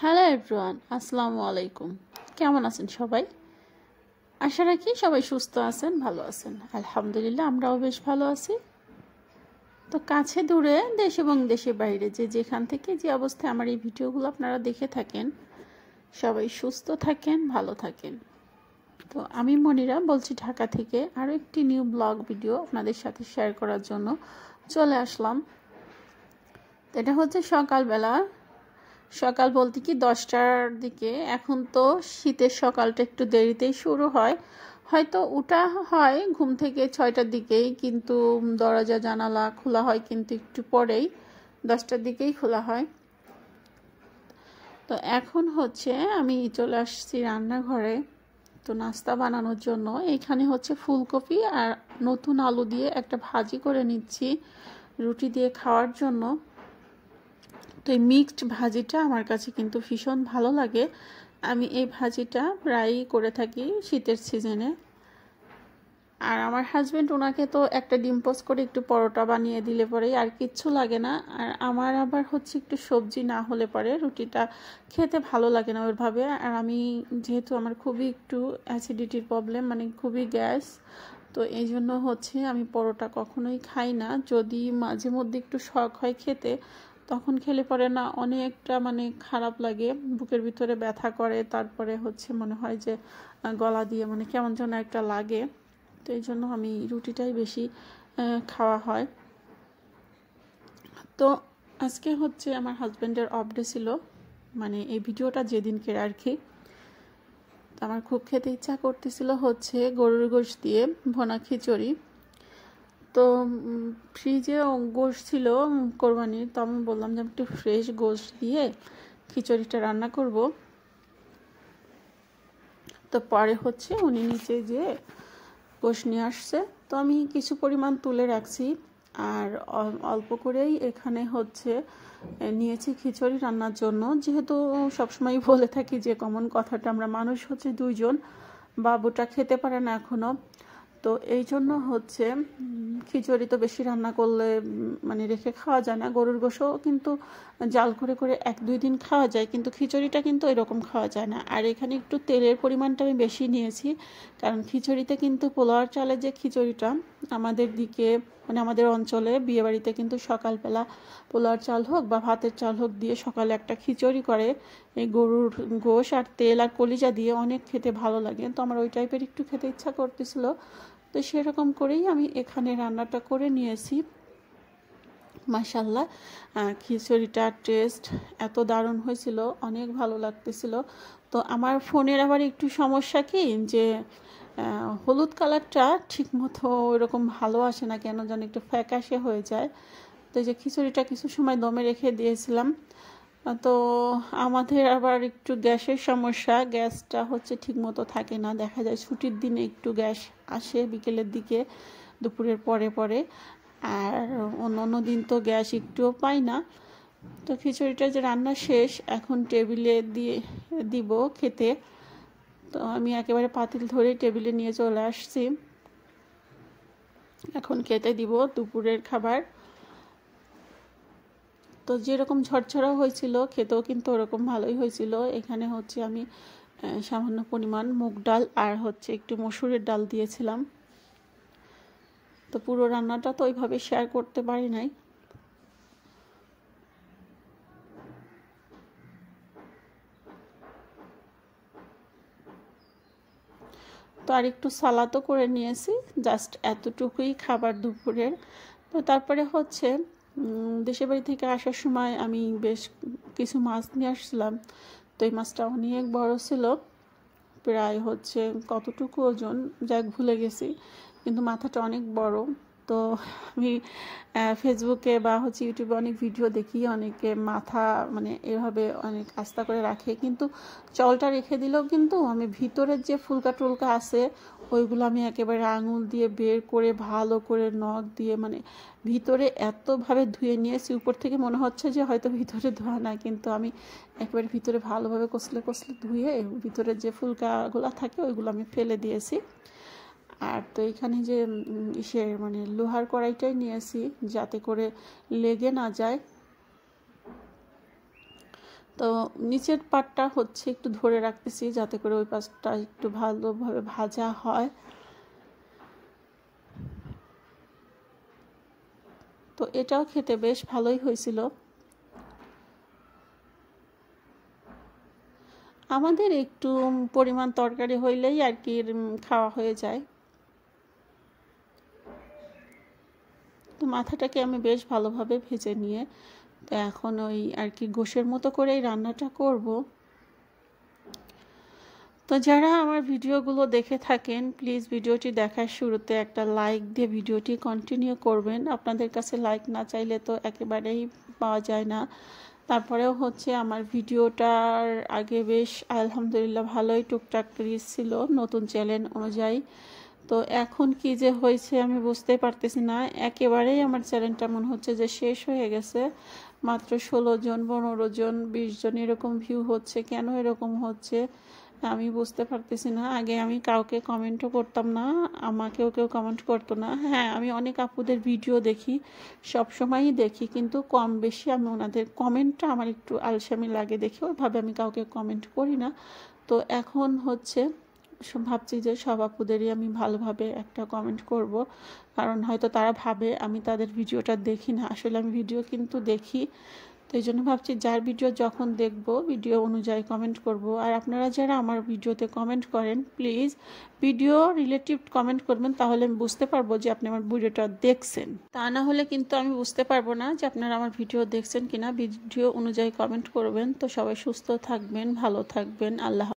Hello everyone, আসসালামু আলাইকুম। কেমন আছেন সবাই? আশা রাখি সবাই সুস্থ আছেন, ভালো আছেন। আলহামদুলিল্লাহ, আমরাও বেশ ভালো আছি। তো কাছে দূরে, দেশ এবং দেশের বাইরে যে যেখান থেকে যে অবস্থায় আমার এই ভিডিওগুলো আপনারা দেখে থাকেন, সবাই সুস্থ থাকেন, ভালো থাকেন। তো আমি মনিরা বলছি ঢাকা থেকে আরও একটি নিউ ব্লগ ভিডিও আপনাদের সাথে শেয়ার করার জন্য চলে আসলাম। এটা হচ্ছে সকালবেলা, সকাল বলতে কি 10টার দিকে। এখন তো শীতের সকালটা একটু দেরিতেই শুরু হয়, হয়তো উঠা হয় ঘুম থেকে 6টার দিকেই, কিন্তু দরজা জানালা খোলা হয় কিন্তু একটু পরেই, 10টার দিকেই খোলা হয়। তো এখন হচ্ছে আমি চলে আসছি রান্নাঘরে, তো নাস্তা বানানোর জন্য। এইখানে হচ্ছে ফুলকপি আর নতুন আলু দিয়ে একটা ভাজি করে নিচ্ছি রুটি দিয়ে খাওয়ার জন্য। তো এই মিক্সড ভাজিটা আমার কাছে কিন্তু ভীষণ ভালো লাগে। আমি এই ভাজিটা প্রায়ই করে থাকি শীতের সিজনে। আর আমার হাজব্যান্ড, ওনাকে তো একটা ডিম পোস্ট করে একটু পরোটা বানিয়ে দিলে পরেই আর কিচ্ছু লাগে না। আর আমার আবার হচ্ছে একটু সবজি না হলে পরে রুটিটা খেতে ভালো লাগে না ওইভাবে। আর আমি যেহেতু আমার খুবই একটু অ্যাসিডিটির প্রবলেম, মানে খুবই গ্যাস, তো এই জন্য হচ্ছে আমি পরোটা কখনোই খাই না। যদি মাঝে মধ্যে একটু শখ হয় খেতে, তখন খেলে পরে না অনেকটা মানে খারাপ লাগে, বুকের ভিতরে ব্যথা করে, তারপরে হচ্ছে মনে হয় যে গলা দিয়ে মানে কেমন যেন একটা লাগে। তো এই জন্য আমি রুটিটাই বেশি খাওয়া হয়। তো আজকে হচ্ছে আমার হাজব্যান্ডের অফ ডে ছিল, মানে এই ভিডিওটা যেদিনকে আর কি। তো আমার খুব খেতে ইচ্ছা করতেছিল হচ্ছে গরুর গোশত দিয়ে ভুনা খিচুড়ি। তো ফ্রিজে গোশত ছিল কোরবানির, তো আমি বললাম যে আমি একটু ফ্রেশ গোশত দিয়ে খিচুড়িটা রান্না করব। তো পরে হচ্ছে উনি নিচে যেয়ে গোশত নিয়ে আসছে, তো আমি কিছু পরিমাণ তুলে রাখছি। আর অল্প করেই এখানে হচ্ছে নিয়েছি খিচুড়ি রান্নার জন্য। যেহেতু সবসময় বলে থাকি যে কমন কথাটা, আমরা মানুষ হচ্ছে 2জন, বাবুটা খেতে পারে না এখনও। তো এই জন্য হচ্ছে খিচুড়ি তো বেশি রান্না করলে মানে রেখে খাওয়া যায় না। গরুর গোশও কিন্তু জাল করে করে 1-2 দিন খাওয়া যায়, কিন্তু খিচুড়িটা কিন্তু এরকম খাওয়া যায় না। আর এখানে একটু তেলের পরিমাণটা আমি বেশি নিয়েছি, কারণ খিচুড়িতে কিন্তু পোলাওয়ার চালের যে খিচুড়িটা আমাদের দিকে, মানে আমাদের অঞ্চলে বিয়েবাড়িতে কিন্তু সকালবেলা পোলাওয়ার চাল হোক বা ভাতের চাল হোক দিয়ে সকালে একটা খিচুড়ি করে, এই গরুর গোশ আর তেল আর কলিজা দিয়ে অনেক খেতে ভালো লাগে। তো আমার ওই টাইপের একটু খেতে ইচ্ছা করতেছিল, তো সেরকম করেই আমি এখানে রান্নাটা করে নিয়েছি। মাশাআল্লাহ, খিচুড়িটার টেস্ট এত দারুণ হয়েছিল, অনেক ভালো লাগতেছিল। তো আমার ফোনের আবার একটু সমস্যা কি, যে হলুদ কালারটা ঠিক মতো ওইরকম ভালো আসে না, কেন যেন একটু ফ্যাকাশে হয়ে যায়। তো এই যে খিচুড়িটা কিছু সময় দমে রেখে দিয়েছিলাম। তো আমাদের আবার একটু গ্যাসের সমস্যা, গ্যাসটা হচ্ছে ঠিক মতো থাকে না, দেখা যায় ছুটির দিনে একটু গ্যাস আসে বিকেলের দিকে, দুপুরের পরে পরে, আর অন্য দিন তো গ্যাস একটুও পাই না। তো খিচুড়িটা যে রান্না শেষ, এখন টেবিলে দিয়ে দিব খেতে। তো আমি একেবারে পাতিল ধরে টেবিলে নিয়ে চলে আসছি, এখন খেতে দিব দুপুরের খাবার। তো যেরকম ঝরঝরা হয়েছিল, খেতেও কিন্তু ওরকম ভালোই হয়েছিল। এখানে হচ্ছে আমি সামান্য পরিমাণ মুগ ডাল আর হচ্ছে একটু মসুরের ডাল দিয়েছিলাম। তো পুরো রান্নাটা তো ওইভাবে শেয়ার করতে পারি নাই। তো আর একটু সালাদও করে নিয়েছি, জাস্ট এতটুকুই খাবার দুপুরের। তো তারপরে হচ্ছে দেশের বাড়ি থেকে আসার সময় আমি বেশ কিছু মাছ নিয়ে আসছিলাম। তো এই মাছটা অনেক বড় ছিল, প্রায় হচ্ছে কতটুকু ওজন যাক ভুলে গেছি, কিন্তু মাথাটা অনেক বড়। তো আমি ফেসবুকে বা হচ্ছে ইউটিউবে অনেক ভিডিও দেখি, অনেকে মাথা মানে এভাবে অনেক আস্তা করে রাখে, কিন্তু চলটা রেখে দিলেও কিন্তু আমি ভিতরের যে ফুলকা টুলকা আছে ওইগুলো আমি একেবারে আঙুল দিয়ে বের করে ভালো করে নখ দিয়ে মানে ভিতরে এতভাবে ধুয়ে নিয়েছি, উপর থেকে মনে হচ্ছে যে হয়তো ভিতরে ধোয়া না, কিন্তু আমি একেবারে ভিতরে ভালোভাবে কষলে কষলে ধুয়ে ভিতরে যে ফুলকাগুলো থাকে ওইগুলো আমি ফেলে দিয়েছি। আর তো এখানে যে ইসের মানে লোহার কড়াইটাই নিয়েছি যাতে করে লেগে না যায়। তো নিচের পাটটা হচ্ছে একটু ধরে রাখতেছি যাতে করে ওই পাশটা একটু ভালোভাবে ভাজা হয়। তো এটাও খেতে বেশ ভালোই হয়েছিল। আমাদের একটু পরিমাণ তরকারি হইলেই আর কি খাওয়া হয়ে যায়। তো মাথাটাকে আমি বেশ ভালোভাবে ভেজে নিয়ে তো এখন ওই আর কি গোশের মতো করেই রান্নাটা করব। তো যারা আমার ভিডিওগুলো দেখে থাকেন প্লিজ ভিডিওটি দেখার শুরুতে একটা লাইক দিয়ে ভিডিওটি কন্টিনিউ করবেন। আপনাদের কাছে লাইক না চাইলে তো একেবারেই পাওয়া যায় না। তারপরেও হচ্ছে আমার ভিডিওটার আগে বেশ আলহামদুলিল্লাহ ভালোই টুকটাক রিচ ছিল নতুন চ্যানেল অনুযায়ী। তো এখন কি যে হয়েছে আমি বুঝতেই পারতেছি না, একেবারেই আমার চ্যানেলটা মনে হচ্ছে যে শেষ হয়ে গেছে। মাত্র 16 জন 15 জন 20 জন এরকম ভিউ হচ্ছে, কেন এরকম হচ্ছে আমি বুঝতে পারতেছি না। আগে আমি কাউকে কমেন্টও করতাম না, আমাকেও কেউ কমেন্ট করতো না। হ্যাঁ, আমি অনেক আপুদের ভিডিও দেখি, সব সময়ই দেখি, কিন্তু কম বেশি আমি ওনাদের কমেন্টটা আমার একটু আলসামি লাগে দেখে ওইভাবে আমি কাউকে কমেন্ট করি না। তো এখন হচ্ছে ভাবছি যে সব আপুদেরই আমি ভালোভাবে একটা কমেন্ট করব, কারণ হয়তো তারা ভাবে আমি তাদের ভিডিওটা দেখি না, আসলে আমি ভিডিও কিন্তু দেখি। তো এই জন্য ভাবছি যার ভিডিও যখন দেখব ভিডিও অনুযায়ী কমেন্ট করব। আর আপনারা যারা আমার ভিডিওতে কমেন্ট করেন প্লিজ ভিডিও রিলেটিভ কমেন্ট করবেন, তাহলে আমি বুঝতে পারবো যে আপনি আমার ভিডিওটা দেখছেন। তা না হলে কিন্তু আমি বুঝতে পারবো না যে আপনারা আমার ভিডিও দেখছেন কিনা। ভিডিও অনুযায়ী কমেন্ট করবেন। তো সবাই সুস্থ থাকবেন, ভালো থাকবেন, আল্লাহ।